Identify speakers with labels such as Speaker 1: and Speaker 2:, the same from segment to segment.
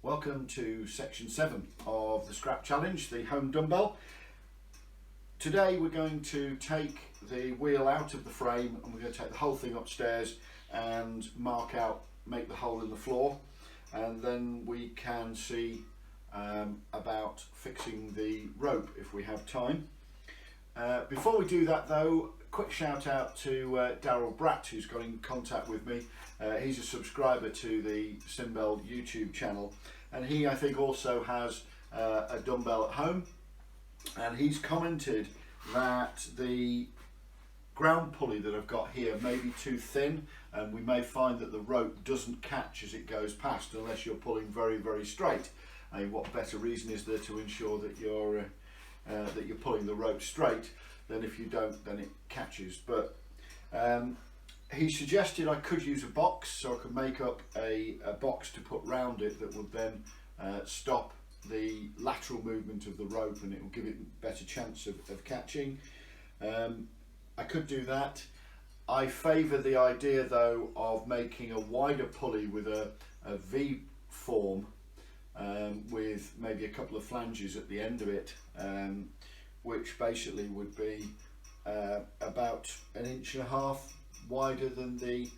Speaker 1: Welcome to section 7 of the scrap challenge, the home dumbbell. Today we're going to take the wheel out of the frame and we're going to take the whole thing upstairs and make the hole in the floor, and then we can see about fixing the rope if we have time. Before we do that though, quick shout out to Daryl Bratt, who's got in contact with me. He's a subscriber to the Simbell YouTube channel, and he, I think, also has a dumbbell at home, and he's commented that the ground pulley that I've got here may be too thin, and we may find that the rope doesn't catch as it goes past unless you're pulling very, very straight. What better reason is there to ensure that you're pulling the rope straight than if you don't, then it catches. But he suggested I could use a box, so I could make up a box to put round it that would then stop the lateral movement of the rope, and it will give it a better chance of catching. I could do that. I favour the idea though of making a wider pulley with a V form, with maybe a couple of flanges at the end of it, which basically would be about 1.5 inches wider than the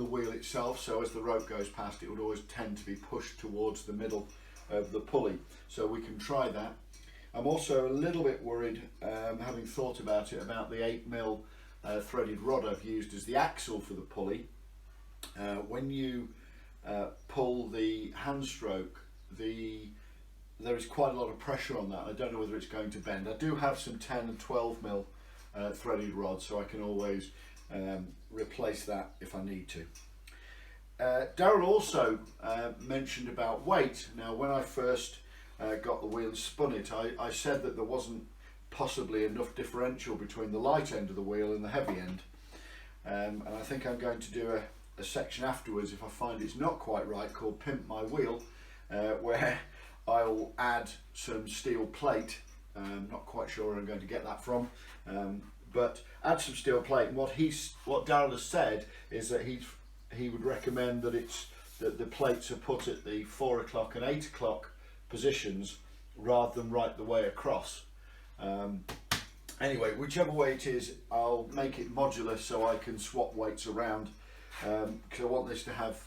Speaker 1: wheel itself. So as the rope goes past, it would always tend to be pushed towards the middle of the pulley. So we can try that. I'm also a little bit worried, having thought about it, about the 8mm threaded rod I've used as the axle for the pulley. When you pull the hand stroke, there is quite a lot of pressure on that. I don't know whether it's going to bend. I do have some 10 and 12mm threaded rods, so I can always replace that if I need to. Daryl also mentioned about weight. Now, when I first got the wheel and spun it, I said that there wasn't possibly enough differential between the light end of the wheel and the heavy end, and I think I'm going to do a section afterwards, if I find it's not quite right, called Pimp My Wheel, where I'll add some steel plate. Not quite sure where I'm going to get that from, but add some steel plate. And what Daryl has said is that he would recommend that the plates are put at the 4 o'clock and 8 o'clock positions rather than right the way across. Anyway, whichever way it is, I'll make it modular so I can swap weights around, because I want this to have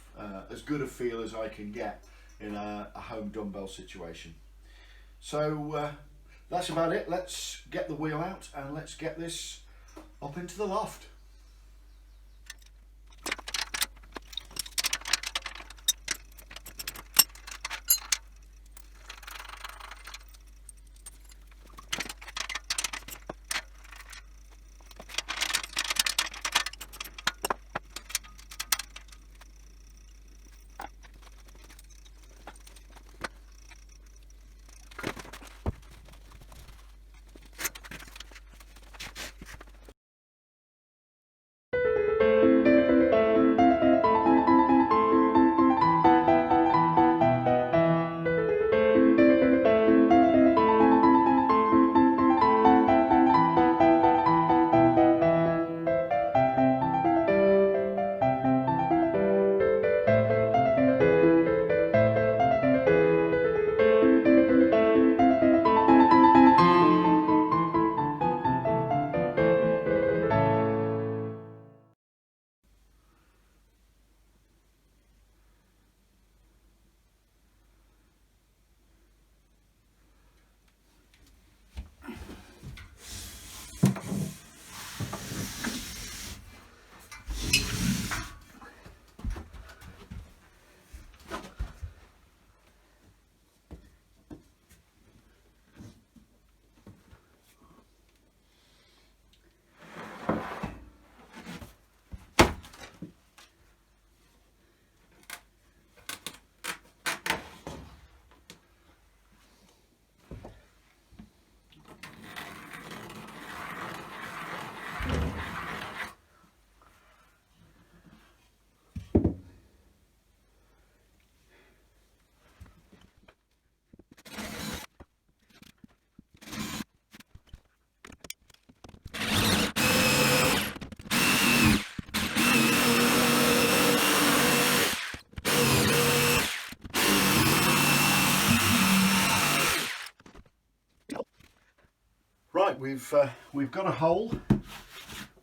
Speaker 1: as good a feel as I can get in a home dumbbell situation. So that's about it. Let's get the wheel out and let's get this up into the loft. Right, we've got a hole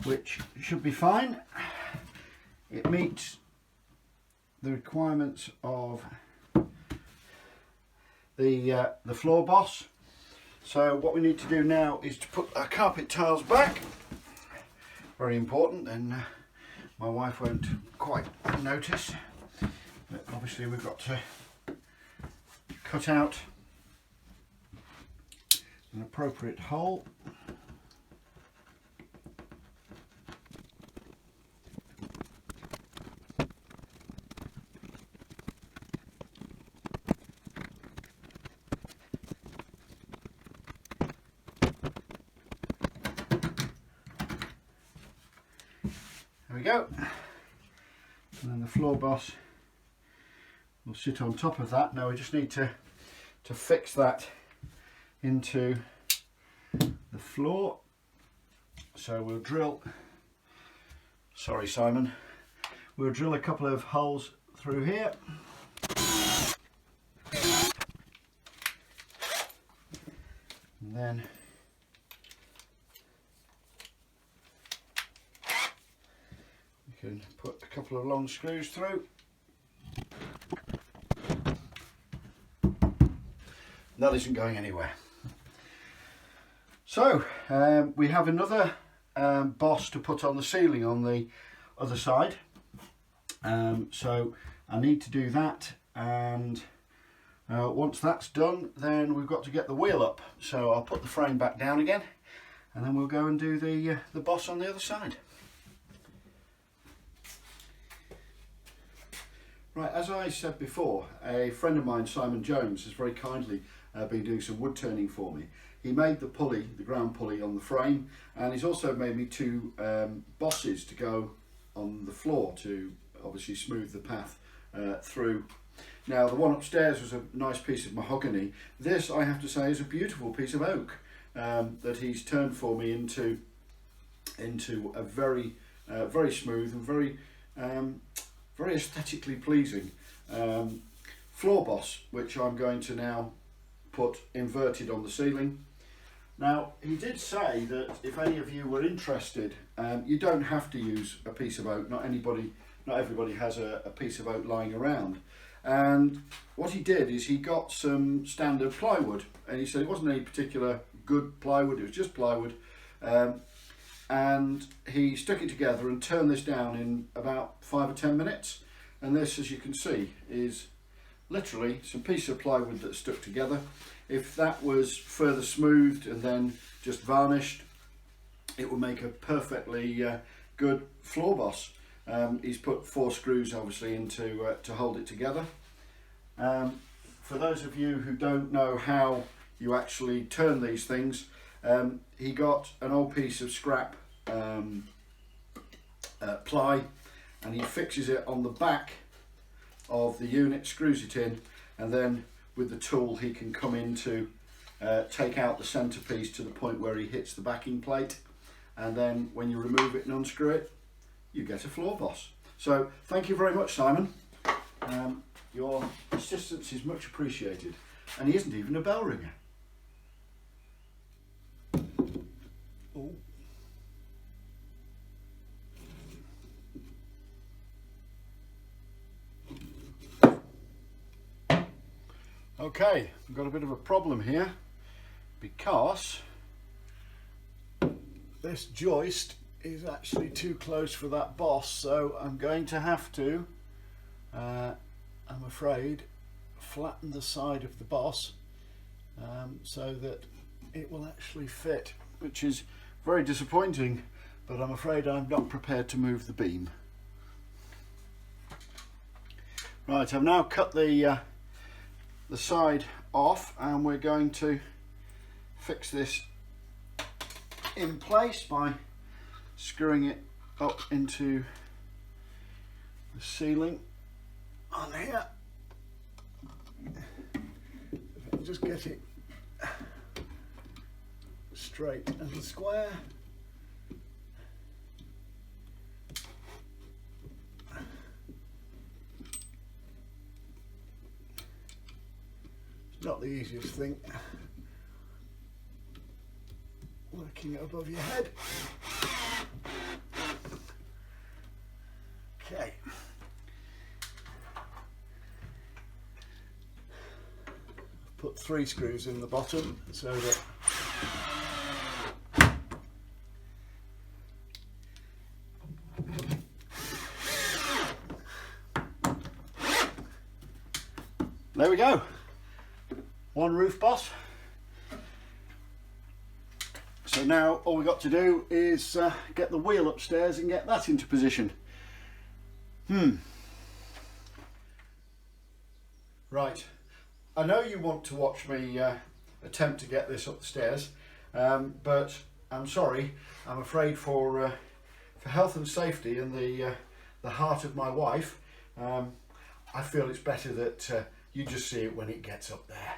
Speaker 1: which should be fine. It meets the requirements of the floor boss. So what we need to do now is to put our carpet tiles back. Very important, then my wife won't quite notice. But obviously we've got to cut out an appropriate hole. There we go. And then the floor boss will sit on top of that. Now we just need to fix that into the floor. So we'll drill, sorry Simon, we'll drill a couple of holes through here. And then we can put a couple of long screws through. That isn't going anywhere. So we have another boss to put on the ceiling on the other side. So I need to do that, and once that's done, then we've got to get the wheel up. So I'll put the frame back down again, and then we'll go and do the boss on the other side. Right, as I said before, a friend of mine, Simon Jones, has very kindly been doing some wood turning for me. He made the pulley, the ground pulley on the frame, and he's also made me two bosses to go on the floor to obviously smooth the path through. Now the one upstairs was a nice piece of mahogany. This, I have to say, is a beautiful piece of oak that he's turned for me into a very very smooth and very aesthetically pleasing floor boss, which I'm going to now put inverted on the ceiling. Now he did say that if any of you were interested, you don't have to use a piece of oak. Not everybody has a piece of oak lying around. And what he did is he got some standard plywood, and he said it wasn't any particular good plywood, it was just plywood, and he stuck it together and turned this down in about 5 or 10 minutes. And this, as you can see, is literally some piece of plywood that's stuck together. If that was further smoothed and then just varnished, it would make a perfectly good floor boss. He's put 4 screws obviously into to hold it together. For those of you who don't know how you actually turn these things, he got an old piece of scrap ply, and he fixes it on the back of the unit, screws it in, and then with the tool he can come in to take out the centerpiece to the point where he hits the backing plate, and then when you remove it and unscrew it, you get a floor boss. So thank you very much, Simon. Your assistance is much appreciated, and he isn't even a bell ringer. Oh. Okay, we've got a bit of a problem here because this joist is actually too close for that boss, so I'm going to have to, I'm afraid, flatten the side of the boss so that it will actually fit, which is very disappointing, but I'm afraid I'm not prepared to move the beam. Right, I've now cut the side off, and we're going to fix this in place by screwing it up into the ceiling on here. If I can just get it straight and square. It's not the easiest thing, working taking it above your head. Okay. Put 3 screws in the bottom so that there we go. One roof boss. So now all we've got to do is get the wheel upstairs and get that into position. Right, I know you want to watch me attempt to get this up the stairs, but I'm sorry, I'm afraid for health and safety and the heart of my wife, I feel it's better that you just see it when it gets up there.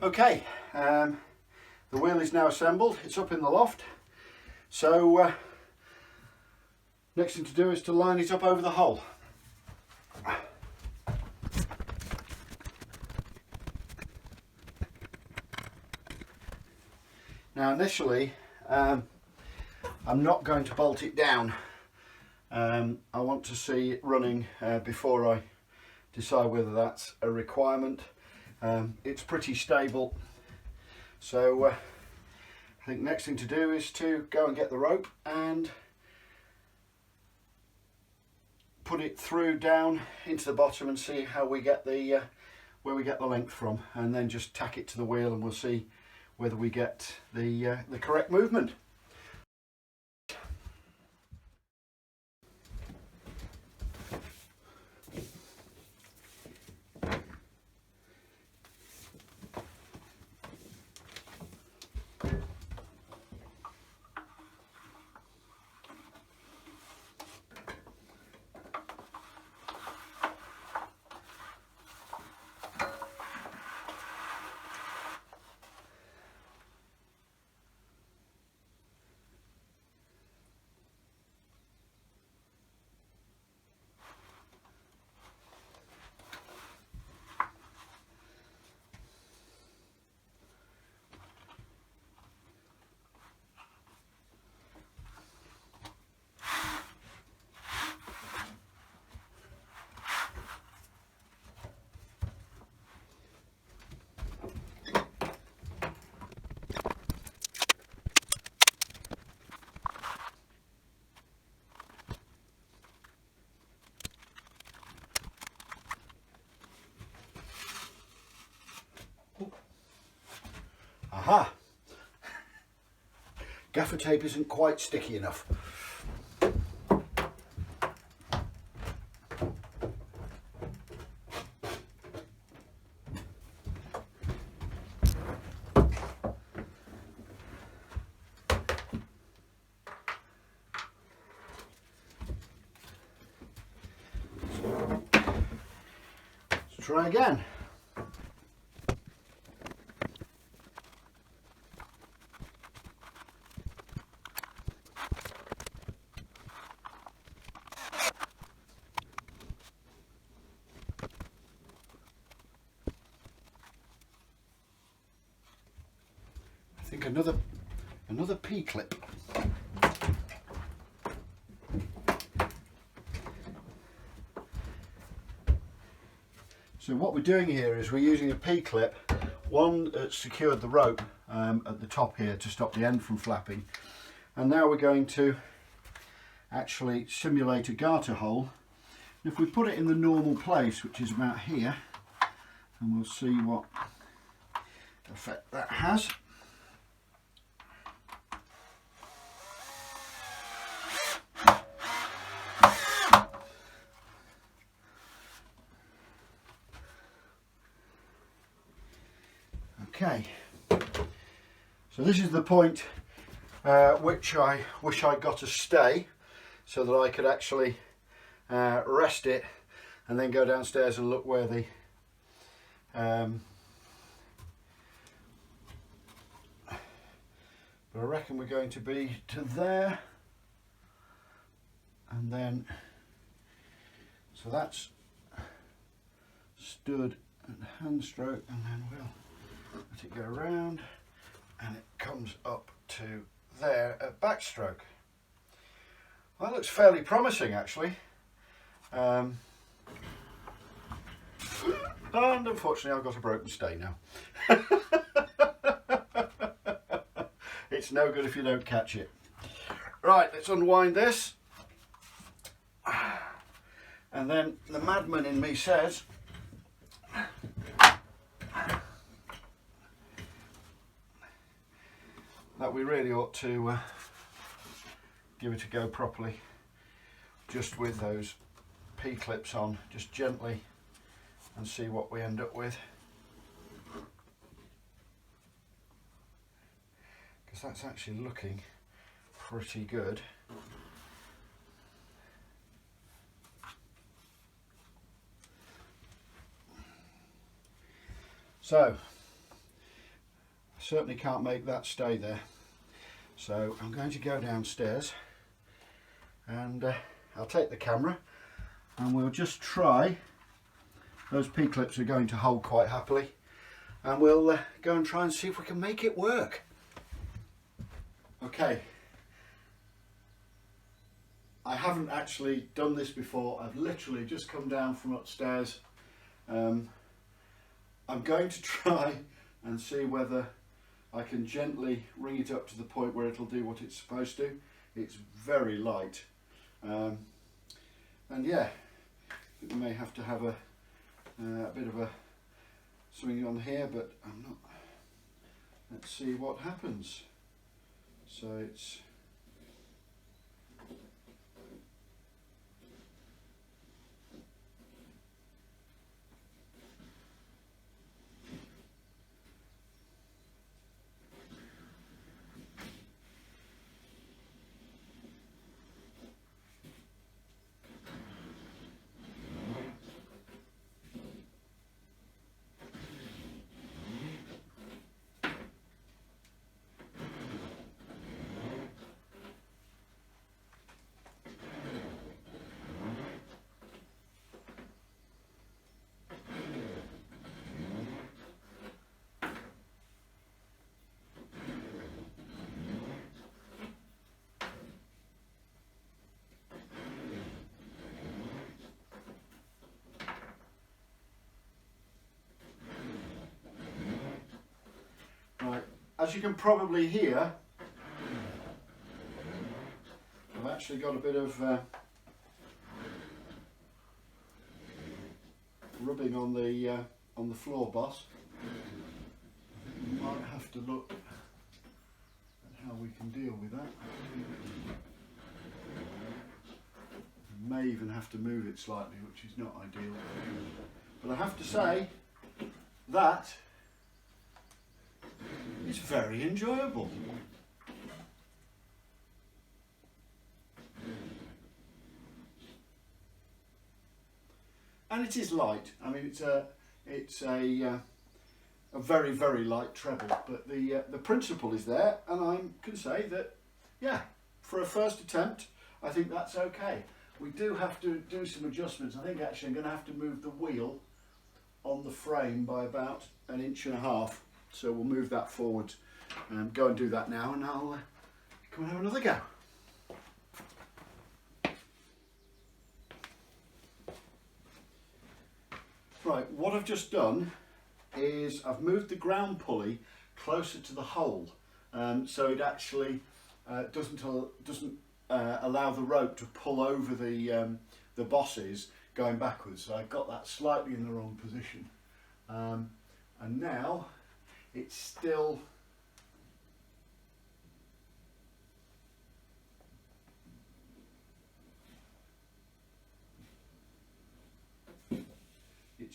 Speaker 1: Okay, the wheel is now assembled, it's up in the loft, so next thing to do is to line it up over the hole. Now initially I'm not going to bolt it down. I want to see it running before I decide whether that's a requirement. It's pretty stable, so I think next thing to do is to go and get the rope and put it through down into the bottom and see how we get the where we get the length from, and then just tack it to the wheel and we'll see whether we get the correct movement. Aha! Gaffer tape isn't quite sticky enough. Let's try again. I think another P-clip. So what we're doing here is we're using a P-clip, one that secured the rope at the top here to stop the end from flapping, and now we're going to actually simulate a garter hole If we put it in the normal place, which is about here, and we'll see what effect that has. Okay, so this is the point which I wish I got to stay, so that I could actually rest it and then go downstairs and look where the but I reckon we're going to be to there, and then so that's stood at the hand stroke, and then we'll let it go around and it comes up to there at backstroke. Well, that looks fairly promising actually. And unfortunately I've got a broken stay now. It's no good if you don't catch it. Right, let's unwind this. And then the madman in me says that we really ought to give it a go properly, just with those P-clips on, just gently, and see what we end up with. Because that's actually looking pretty good. So, I certainly can't make that stay there. So I'm going to go downstairs and I'll take the camera and we'll just try. Those P-clips are going to hold quite happily, and we'll go and try and see if we can make it work. Okay, I haven't actually done this before. I've literally just come down from upstairs. I'm going to try and see whether I can gently ring it up to the point where it'll do what it's supposed to. It's very light, and yeah, we may have to have a bit of a swing on here, but I'm not. Let's see what happens. So it's as you can probably hear, I've actually got a bit of rubbing on the floor boss. We might have to look at how we can deal with that. We may even have to move it slightly, which is not ideal. But I have to say that it's very enjoyable. And it is light. I mean, it's a very, very light treble, but the principle is there, and I can say that, yeah, for a first attempt, I think that's okay. We do have to do some adjustments. I think actually I'm going to have to move the wheel on the frame by about 1.5 inches. So we'll move that forward and go and do that now, and I'll come and have another go. Right, what I've just done is I've moved the ground pulley closer to the hole, so it actually doesn't allow the rope to pull over the bosses. going backwards. So I got that slightly in the wrong position, and now it's still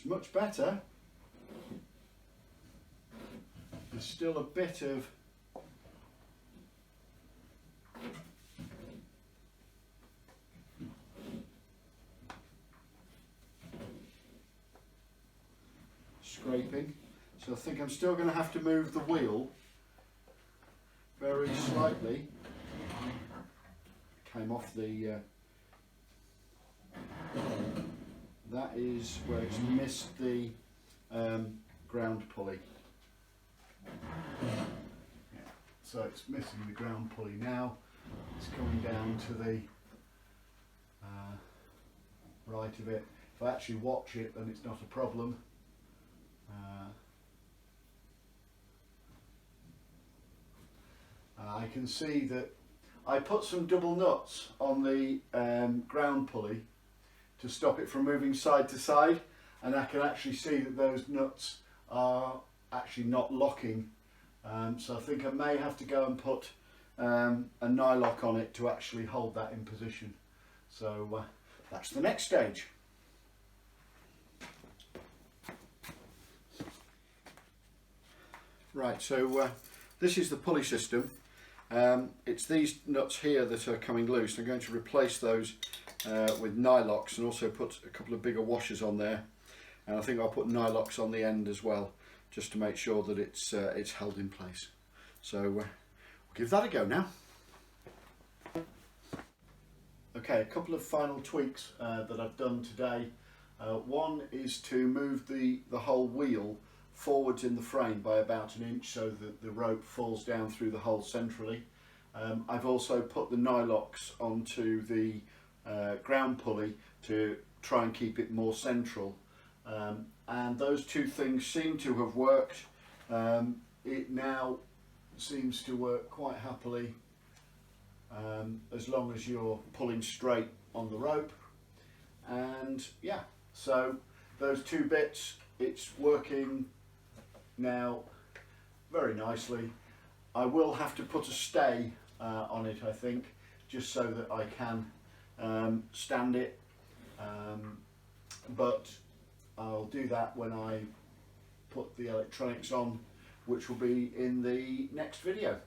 Speaker 1: much better. There's still a bit of scraping, so I think I'm still going to have to move the wheel very slightly. Came off the that is where it's missed the ground pulley. Yeah. So it's missing the ground pulley now. It's coming down to the right of it. If I actually watch it, then it's not a problem. I can see that I put some double nuts on the ground pulley to stop it from moving side to side, and I can actually see that those nuts are actually not locking, so I think I may have to go and put a nylock on it to actually hold that in position. So that's the next stage. Right, so this is the pulley system. It's these nuts here that are coming loose. I'm going to replace those with nylocks and also put a couple of bigger washers on there, and I think I'll put nylocks on the end as well, just to make sure that it's held in place. So we'll give that a go now. Okay, a couple of final tweaks that I've done today. One is to move the whole wheel forwards in the frame by about 1 inch so that the rope falls down through the hole centrally. I've also put the nylocks onto the ground pulley to try and keep it more central, and those two things seem to have worked. It now seems to work quite happily as long as you're pulling straight on the rope, and yeah, so those two bits, it's working now very nicely. I will have to put a stay on it, I think, just so that I can stand it, but I'll do that when I put the electronics on, which will be in the next video.